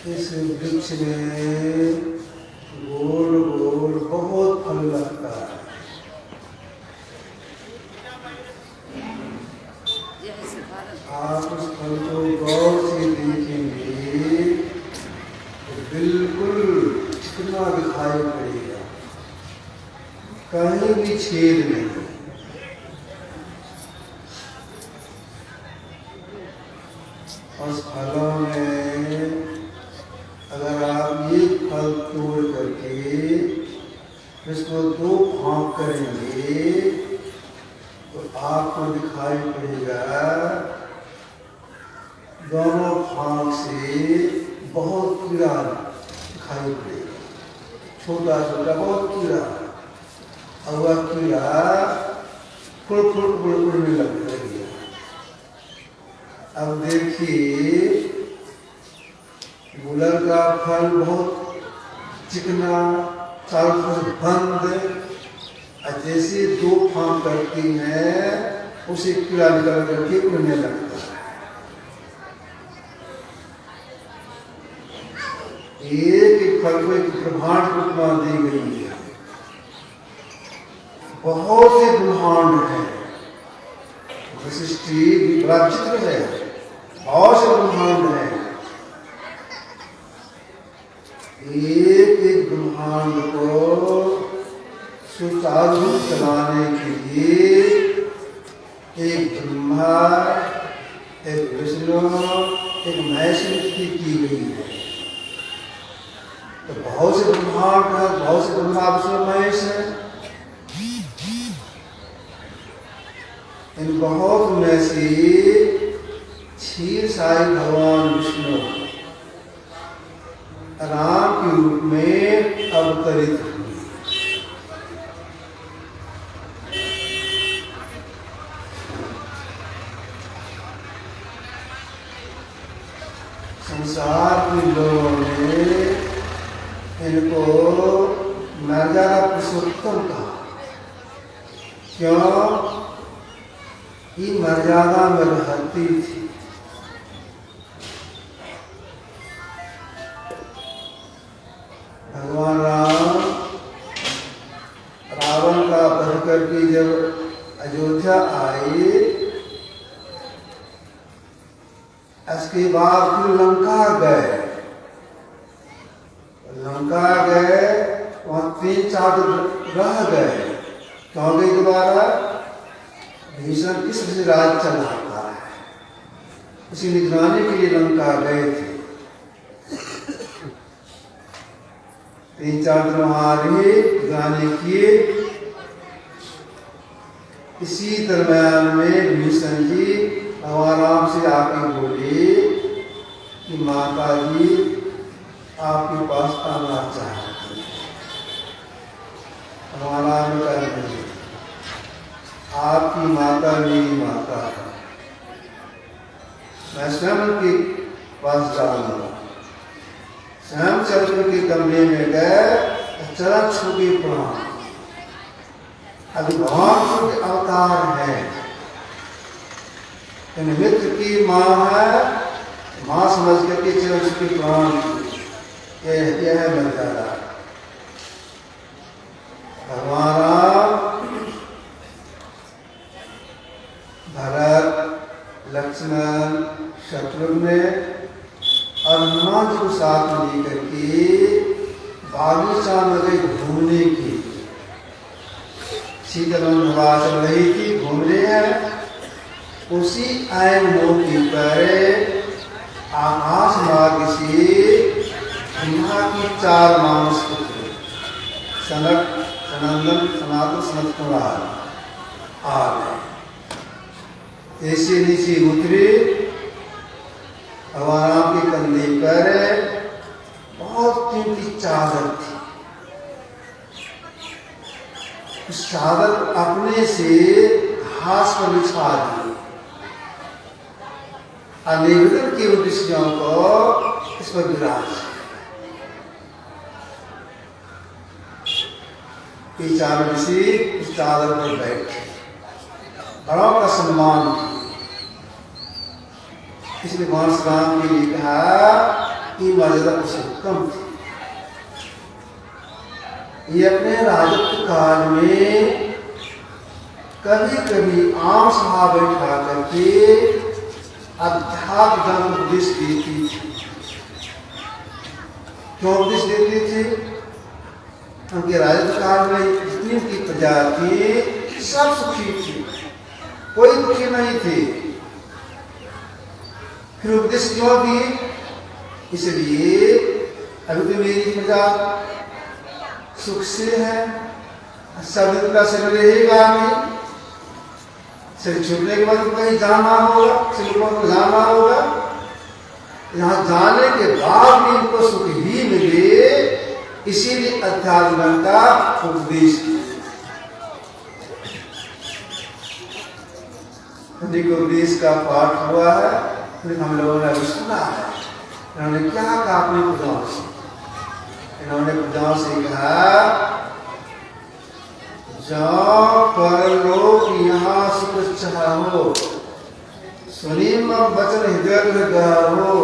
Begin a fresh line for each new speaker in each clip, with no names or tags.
इस वृक्ष में गोल गोल बहुत फल लगता है। आप उस फल को गौर से देखेंगे तो बिल्कुल चिकना दिखाई पड़ेगा, कहीं भी छेद नहीं। उस फलों में अगर आप एक फल तोड़ करके इसको दो फाँक करेंगे तो आपको दिखाई पड़ेगा दोनों फाँक से बहुत कीड़ा दिखाई पड़ेगा, छोटा छोटा बहुत कीड़ा, और वह कीड़ा फुल फुल उड़ने लगेगा। अब देखिए गुलर का फल बहुत चिकना, चारों तरफ बंद, जैसे दो फाँक करती है उसे कीड़ा निकल करके उड़ने लगता है। एक फल को एक ब्रह्मांड उपमा दी गई है, बहुत से ब्रह्मांड है, सृष्टि बड़ा चित्र है, बहुत से ब्रह्मांड है। एक एक ब्रह्मांड को सुचारू रूप चलाने के लिए एक ब्रह्मा, एक विष्णु, एक महेश की गई है। तो बहुत से ब्रह्मांड है, बहुत से ब्रह्मा विष्णु महेश है। इन बहुत में से क्षीर साई भगवान विष्णु राम के रूप में अवतरित हुए। संसार के लोगों ने इनको मर्यादा पुरुषोत्तम कहा। क्यों? ये मर्यादा में रहती थी। भगवान राम रावण का वध करके जब अयोध्या आए, इसके बाद फिर लंका गए। लंका गए, वहां 3-4 दिन रह गए। कहाँ गए दोबारा? भीषण किस से राज चलाता है, उसी निगरानी के लिए लंका गए थे। 3-4 दिन वहां रहे, निगरानी किए। इसी दरम्यान में भीषण जी भगवान राम से आके बोले कि माता जी आपके पास आना चाहते हैं। हमारा नहीं, आपकी माता मेरी माता है। मैं स्वयं के पास जाऊंगा, स्वयं चरण के कमरे में गए, चरण छू के प्रणाम। अभी भगवान के अवतार है, मित्र की माँ है, माँ समझ करके चरण छू के प्रणाम। यह है मर्यादा। भगवान राम भरत, लक्ष्मण, शत्रुघ्न और हनुमान जी को साथ में लेकर के बागीचा में गए घूमने की। शीतलन हवा चल रही थी, घूम रहे हैं। उसी आयन मौके पर आकाश मार्ग से ब्रह्मा की 4 मानस पुत्र सनक, सनंदन, सनातन, सनत कुमार आ गए। ऐसे नीचे उतरे, भगवान के कंधे पर बहुत कीमती चादर थी। उस चादर अपने से घास पर बिछा दी और निवेदन के उद्देश्यों को इस पर विराज। चादर से उस चादर पर बैठे, बड़ा का सम्मान किया। इसलिए भगवान श्री राम के लिए कहा कि मर्यादा उससे कम थी। ये अपने राजत्व काल में कभी कभी आम सभा बैठा करके अध्यात्म ज्ञान उपदेश देती थी। क्यों उपदेश देती थी? उनके राजत्व काल में जितनी की प्रजा थी सब सुखी थी, कोई दुखी नहीं थे। फिर उपदेश क्यों दिए? इसलिए अभी तो मेरी प्रजा सुख से है, सब दिन का शरीर रहेगा नहीं, शरीर छूटने के बाद कहीं जाना होगा, शरीर को जाना होगा। यहाँ जाने के बाद भी इनको सुख ही मिले, इसीलिए अध्यात्म का उपदेश उपदेश का पाठ हुआ है। फिर हम लोगों ने सुना है, इन्होंने क्या कहा अपनी प्रजाओं से? इन्होंने प्रजाओं से कहा, जाओ परलोक यहाँ सुख चाहो, सुनी मम वचन हृदय में गहो,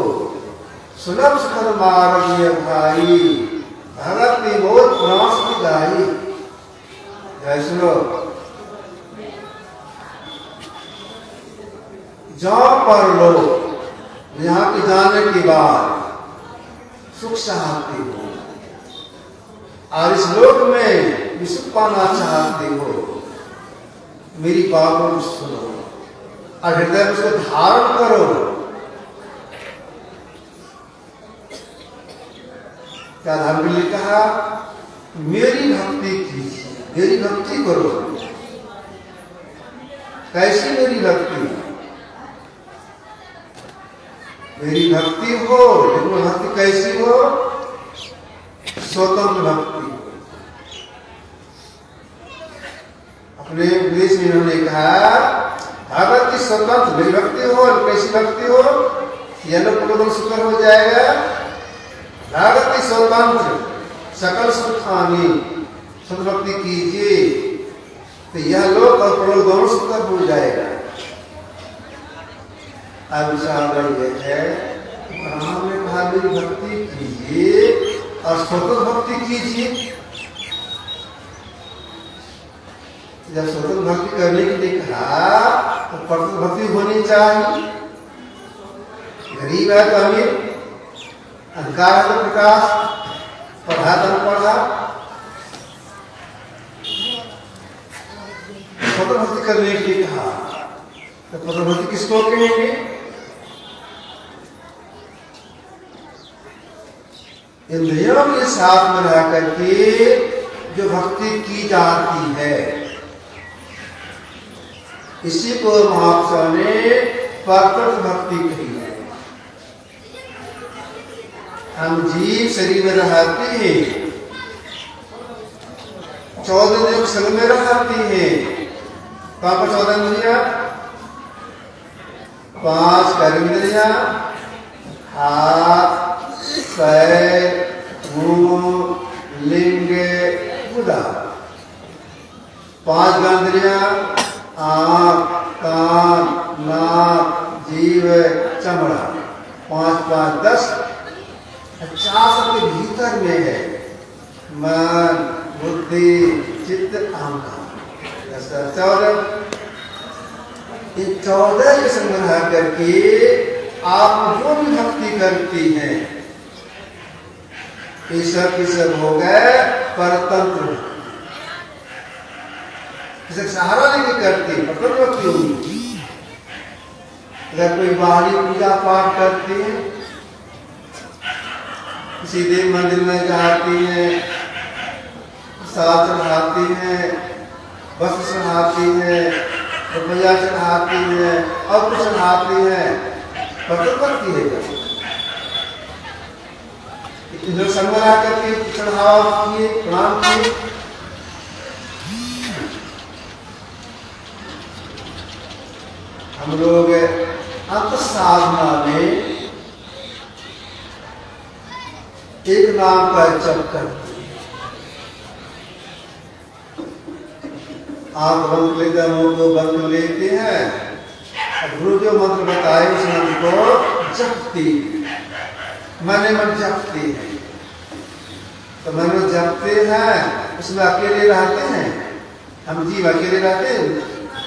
सुलभ सुखद मार्ग ये भाई, भगत विमोद पुराण की गाई। जय सुनो, जाओ परलोक, यहाँ के जाने के बाद सुख चाहते हो और इस लोक में भी सुख पाना चाहते हो, मेरी बातों को सुनो और हृदय में उसको धारण करो। क्या धारण के लिए कहा? मेरी भक्ति कीजिए, मेरी भक्ति करो। कैसी मेरी भक्ति? मेरी भक्ति हो, लेकिन भक्ति कैसी हो? स्वतंत्र भक्ति। अपने उपदेश में इन्होंने कहा, भगत की स्वतंत्र मेरी भक्ति हो। कैसी भक्ति हो? यह लोग सुकर हो जाएगा। भगत की स्वतंत्र सकल सुखानी स्वतंत्र भक्ति कीजिए, तो यह लोग और प्रलोक दोनों सुकर हो जाएगा। अब यह है, राम ने कहा मेरी भक्ति कीजिए और स्वतंत्र भक्ति कीजिए। जब स्वतंत्र भक्ति करने के लिए कहा तो परतंत्र भक्ति होनी चाहिए। गरीब है तो अमीर, अंधकार है तो प्रकाश, पढ़ा तो पढ़ा। स्वतंत्र भक्ति करने के लिए कहा तो स्वतंत्र भक्ति किसको कहेंगे? इंद्रियों के साथ में रह करके जो भक्ति की जाती है, इसी को महापुरुषों ने परतंत्र भक्ति कही है। हम जीव शरीर में रहते हैं, 14 इंद्रियों संग में रहती हैं। कहां पर 14 इंद्रियां? 5 कर्मेंद्रियां, हाथ, पैर, मुंह, लिंग, गुदा। 5 ज्ञानेंद्रियां, आंख, कान, नाक, जीभ, चमड़ा। 5 5 10। 50 के भीतर में है मन, बुद्धि, चित्त, अहंकार। 14। इन 14 के संग्रह करके आप जो भी भक्ति करती हैं, ईश्वर की सब हो गए परतंत्र। इसे सहारा लेके करती परतंत्र भक्ति होगी। अगर कोई बाहरी पूजा पाठ करती है, किसी देव मंदिर में जाती है, प्रसाद चढ़ाती है, वस्त्र चढ़ाती है, रुपया चढ़ाती है और कुछ चढ़ाती है, परतंत्र भक्ति है। जो संग्रह करके चढ़ावा किए, प्रणाम किए। हम लोग अंत साधना में एक नाम का जप करते हैं। आंख बंद लेते हैं, मुंह को बंद लेते हैं। गुरु जो मंत्र बताए उस मंत्र को जपती, मन मन जपती है। तो मन में जपते हैं, उसमें अकेले रहते हैं। हम जीव अकेले रहते हैं,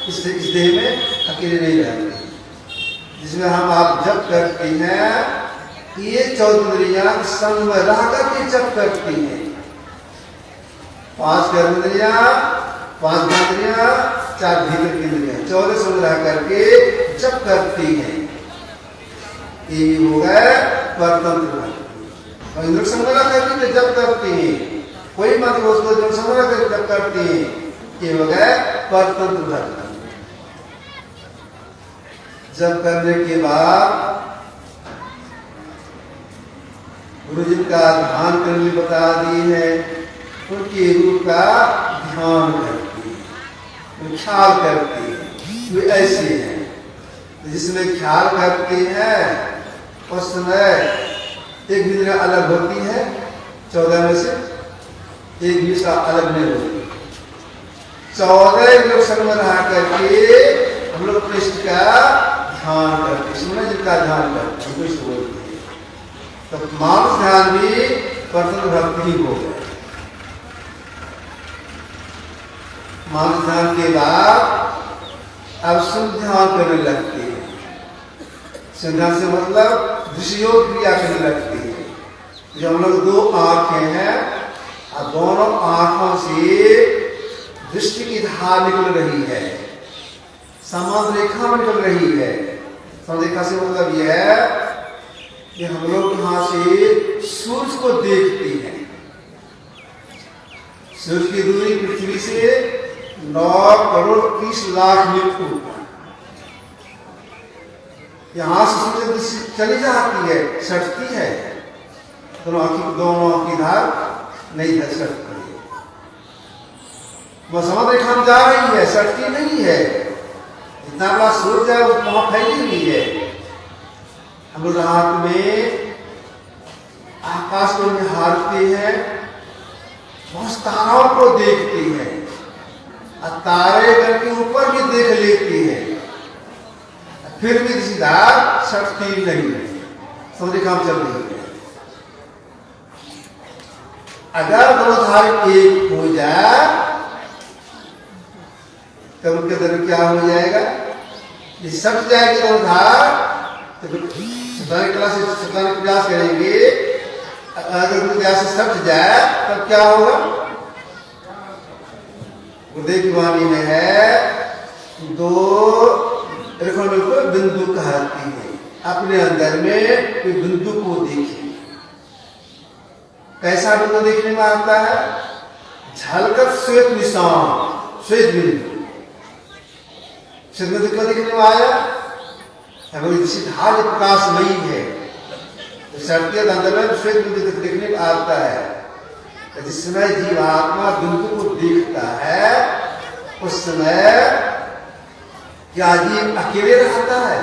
इस देह में अकेले नहीं रहते। जिसमें हम आप जप करती हैं, ये 14 इंद्रियां संग में रह करके जप करती हैं। 5 कर्मेंद्रियां, 5 ज्ञानेंद्रियां, 4 भीतर की इंद्रियां, 14 संग रह करके जप करती हैं। ये हो गए परतंत्र भक्ति। और इंद्र संग्रह करके जप करती हैं, कोई मत उसको जो संग्रह करके जप करती हैं, ये हो गए परतंत्र भक्ति। जप करने के बाद गुरु जी का ध्यान करने बता दी है, उनके रूप का ध्यान करती है, ख्याल करती है। वे ऐसे हैं जिसमें ख्याल करती है, उस समय एक इंद्रिया अलग होती है 14 में से, एक दूसरा अलग नहीं होती। 14 लोग संग में रह करके हम लोग कृष्ण का ध्यान करते, सूर्य जी का ध्यान करते, कृष्ण बोलते हैं। तो मानस ध्यान भी परतंत्र भक्ति ही हो गया। मानस ध्यान के बाद अब शुद्ध ध्यान करने लगते हैं। संध्या से मतलब दृश्योग क्रिया करने लगती है। जब हम लोग 2 आंखें हैं और दोनों आंखों से दृष्टि की धार निकल रही है, समान रेखा में निकल रही है। समान रेखा से मतलब यह है कि हम लोग यहां से सूर्य को देखते हैं। सूर्य की दूरी पृथ्वी से 9 करोड़ 30 लाख मील ऊपर। यहां से सूर्य चली जाती है, सटती है, दोनों आंखी धार नहीं है, सटती है। वह समान रेखा में जा रही है, सटती नहीं है। इतना बड़ा सूर्य है, वो वहां फैली हुई है। हम लोग रात में आकाश को निहारते हैं, बहुत तारों को देखते हैं, और तारे करके ऊपर भी देख लेती है, फिर भी सीधा सटती नहीं है, समझे काम चल रही है। अगर दोनों धार एक हो जाए तो उनके अंदर क्या हो जाएगा? ये सट जाएगी दोनों धार, तो सतानी प्रयास करेंगे। अगर प्रयास से सट जाए तब क्या होगा? गुरुदेव की वाणी में है, 2 बिंदु कहती है, अपने अंदर में कोई बिंदु को देखिए। कैसा बिंदु देखने में आता है? झलकत श्वेत निशान, श्वेत बिंदु। श्वेत बिंदु क्यों देखने में आया? किसी धार प्रकाशमयी है, तो शक्ति अंदर में श्वेत बिंदु देखने में आता है। जिस समय जीवात्मा बिंदु को देखता देखता है उस समय क्या जीव अकेले रहता है?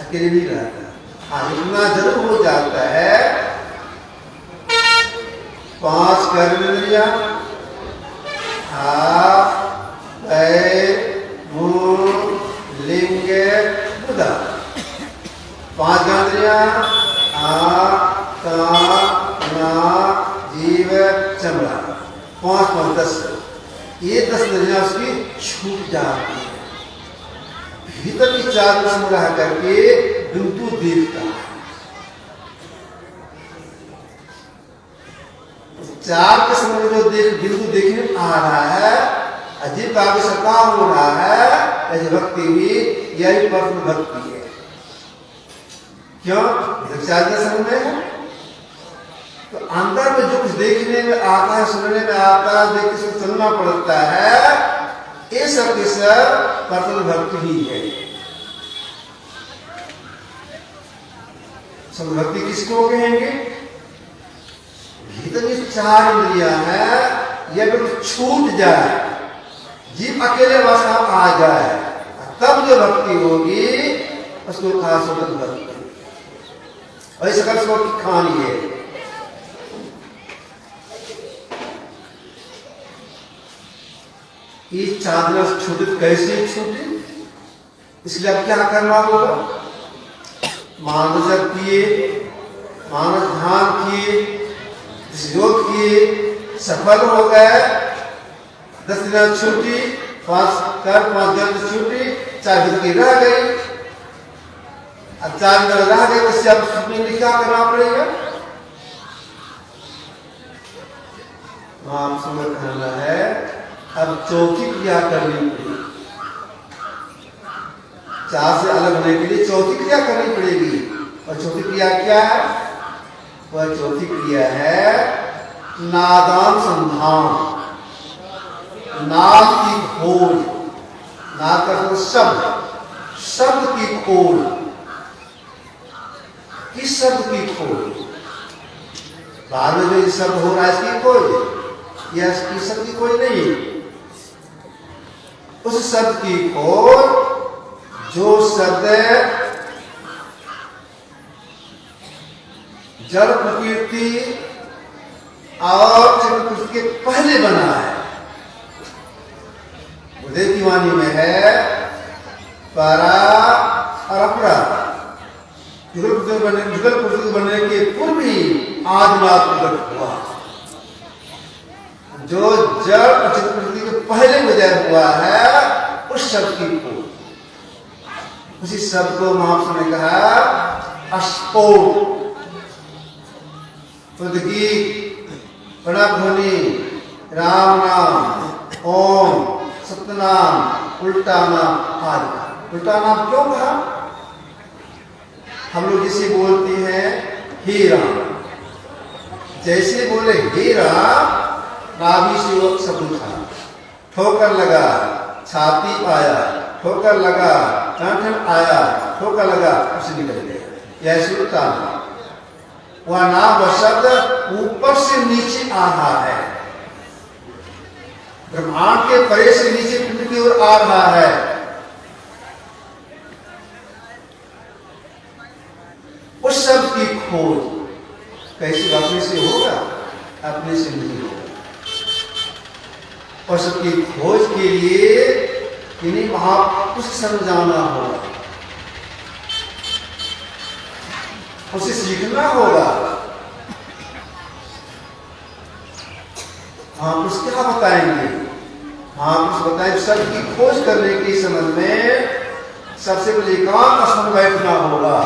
अकेले नहीं रहता। हाँ, इतना जरूर हो जाता है 5 कर्मेंद्रियां, हाथ, पैर, मुंह, लिंग, बुधा, 5 ज्ञानेंद्रियां, आँख, कान, नाक, जीभ, चमड़ा, 5 10। ये 10 इंद्रियां उसकी छूट जाती है। भीतर की 4 में रह करके बिंदु देखता है। 4 के समय जो बिंदु देखने में आ रहा है, अजीब काव्य सकाम हो रहा है, ऐसी भक्ति भी यही परम भक्ति है। क्यों? 4 के समय में है तो अंदर में जो कुछ देखने में आता है, सुनने में आता है, देख के चलना पड़ता है, ये सब के सब परम भक्ति ही है। सब भक्ति किसको कहेंगे? भीतर की 4 इंद्रियां हैं, यह बिल्कुल छूट जाए, जीव अकेले अवस्था में आ जाए, तब जो भक्ति होगी उसको खास होकर भक्ति। ऐसे कर उसको खानी है। ये चादर छूटे कैसे छूटे? इसलिए अब क्या करना होगा? मानस जप किए, मानस ध्यान किए, योग किए, सफल हो गए, 10 दिन छुट्टी, 5 दिन छुट्टी, 4 दिन की रह गई। अब 4 दिन रह गई, उससे अब छुट्टी में क्या करना पड़ेगा? आप समझ करना है, अब चौथी क्रिया करनी पड़ेगी। 4 से अलग होने के लिए चौथी क्रिया करनी पड़ेगी। और चौथी क्रिया क्या है? वह चौथी क्रिया है नादान संधान, नाद की खोज। नाद का शब्द, शब्द की खोज। किस शब्द की खोज? बाद में जो शब्द हो रहा है इसकी खोज, या इस शब्द की खोज नहीं, उस शब्द की खोज जो शब्द जड़ प्रकृति और चित्त प्रकृति के पहले बना है। उदय की वाणी में है परा और अपरा। जुगल प्रकृति बनने के पूर्व ही आदिनाथ प्रकट हुआ। जो जड़ और चित्त प्रकृति के पहले उदय हुआ है उस शब्द की खोज। उसी शब्द को महापुरुष ने कहा अस्फोट, उद्गीत, प्रणव ध्वनि, राम नाम, ओम, सतनाम, उल्टा नाम आदि। उल्टा नाम क्यों कहा? हम लोग जिसे बोलते हैं हे राम, जैसे बोले हे राम, नाभि से वो शब्द था, ठोकर लगा, छाती आया, ठोकर लगा, कंठ आया, ठोकर लगा, उसे निकल गया। यह उल्टा नाम। वह नाम व शब्द ऊपर से नीचे आ रहा है, ब्रह्मांड के परे से नीचे पिंड की ओर आ रहा है। उस शब्द की खोज कैसे? अपने से होगा? अपने से नहीं होगा। उस शब्द की खोज के लिए इन्हीं महापुरुष समझाना होगा, उसे सीखना होगा। महापुरुष क्या बताएंगे? महापुरुष बताएंगे शब्द की खोज करने के संबंध में सबसे पहले एकांत स्थान में बैठना होगा।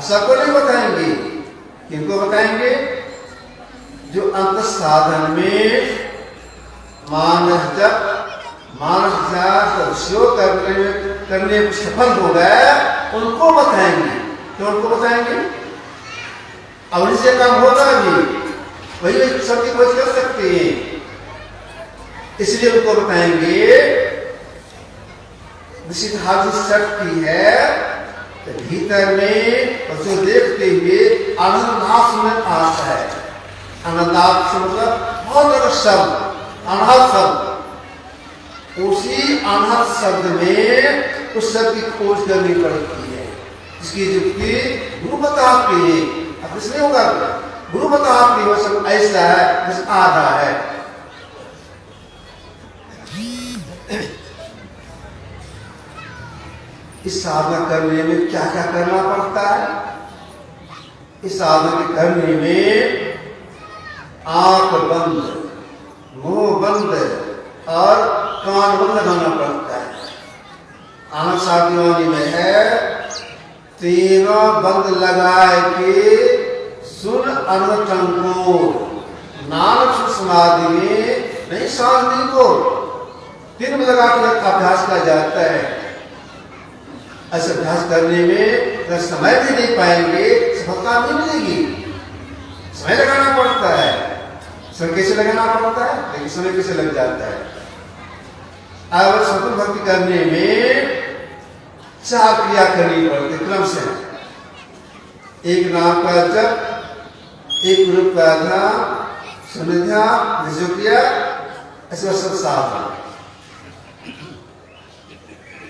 सबको नहीं बताएंगे, किनको बताएंगे? जो अंत साधन में मानस जप, मानस करने में सफल हो गए, उनको बताएंगे। तो उनको बताएंगे, अब उनसे काम होगा भी, वही सबकी खोज कर सकते हैं, इसलिए उनको बताएंगे। निषिद्धादि शक्ति है तो भीतर में और जो देखते हुए आनंद नाश में आता है। आनंदात से मतलब बहुत बड़ा शब्द अनाहत शब्द, उसी अनाहत शब्द में उस शब्द की खोज करनी पड़ती है, जिसकी युक्ति गुरु बताती है। अब इसलिए होगा गुरु बताती वह सब ऐसा है जैसे आधा है। इस साधना करने में क्या क्या करना पड़ता है? इस साधना करने में आंख बंद, मुंह बंद और कान बंद लगाना पड़ता है। आंख साधना में है तीनों बंद लगाए के सुन अनुचंको नानक समाधि में नहीं शांति को तीन में लगा के अभ्यास किया जाता है। ऐसे अभ्यास करने में अगर समय भी नहीं पाएंगे सफलता नहीं मिलेगी। समय लगाना पड़ता है। समय कैसे लगाना पड़ता है? लेकिन समय कैसे लग जाता है? अब सतत भक्ति करने में 4 क्रिया करनी पड़ती क्रम से। एक नाम का जप, एक रूप का ध्यान, संध्या, निजोक्रिया, ऐसे सब साधना।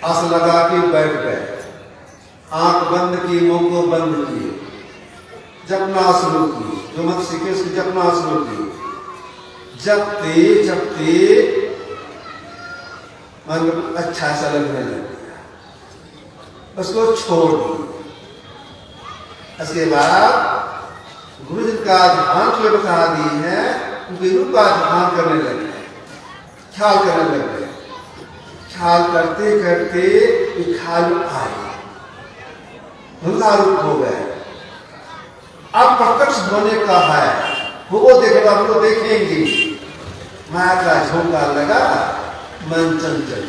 आसन लगा के बैठ गए, आंख बंद की, मुंह को बंद किए, जपना शुरू की, जो मत सीखे उसकी जपना शुरू की। जपते जपते मन अच्छा सा लगने लग गया, उसको छोड़ दिया। इसके बाद गुरु जी का ध्यान जो बता दी है उनके रूप का ध्यान करने लगे, ख्याल करने लगे। ख्याल करते करते ख्याल आए, रूप हो गए। अब प्रत्यक्ष होने का है, वो देखेगा, हम लोग देखेंगे। माया का झोंका लगा, मन चंचल।